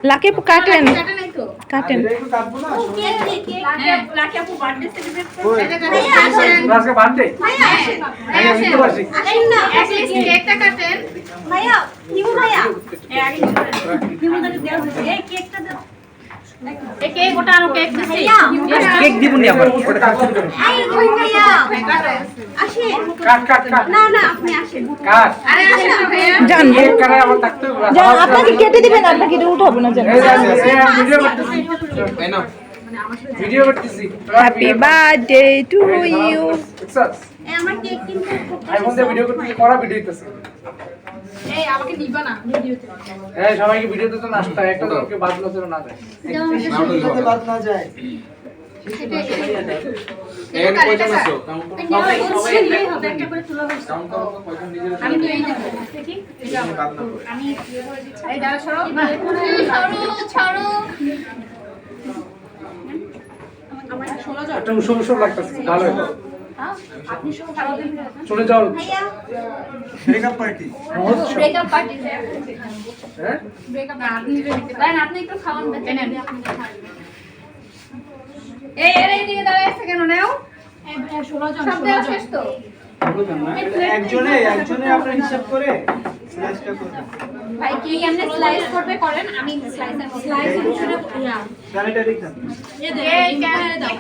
lucky আপু কাটেন কাটেন একটু কাটবো না লাকি আপু বার্থডে সেলিব্রেট ওই, আজকে বার্থডে আমি বুঝতে পারছি কেকটা কাটেন ভাইয়া নিমু ভাইয়া আগে নিমু দাকে দেওয়া হয়েছে এই কেকটা দাও এই কেক ওটা আরো কেক দিছি কেক দিবনি আবার ওটা কাট শুরু করুন এই নিমু ভাইয়া আসেন কাট কাট কাট না না আপনি আসেন কাট আরে আসেন না ভাইয়া জান কেক কাটা আবার থাকতে হবে জান আপনাকে কেটে দিবেন আপনাকে এটা উঠাবো না জান এই যাচ্ছে ভিডিও করতেছি তাই না ভিডিও করতেছি happy birthday to you success এই আমার কেক কিন্তু আইফোন দিয়ে ভিডিও করতেছি করা ভিডিও করতেছি এই আমাকে দিবা না ভিডিওতে এই সবাইকে ভিডিওতে তো নাস্তা একটা লোককে বাদ না যেন না যায় যাতে বাদ না যায় এখানে কয়জন আছো কাউন্ট করো হবে একটা করে তোলা হয়েছে কাউন্ট করো কয়জন নিজের আমি তো এই দেখো দেখি বাদ না করে আমি এই দাঁড়া সরো সরো আমার 16 জন একটা উৎসব উৎসব লাগতেছে ভালো হলো আপনি সব ভালো দিন চলে যাও ভাইয়া ব্রেকআপ পার্টি ব্রেকআপ পার্টি হ্যাঁ ব্রেকআপ আপনি দিতে পারেন আপনি একটু খাওয়ান দেন আপনি খান এই এই দিকে দাঁড়ায় আছে কেন নাও এই 16 জন সব দেওয়া শেষ তো একজনে আপনার হিসাব করে স্লাইসটা করবেন ভাই কি এমনি স্লাইস করবে করেন আমি স্লাইসের মধ্যে স্লাইস করে ইয়া স্যানিটারি খান এই ক্যামেরা দাও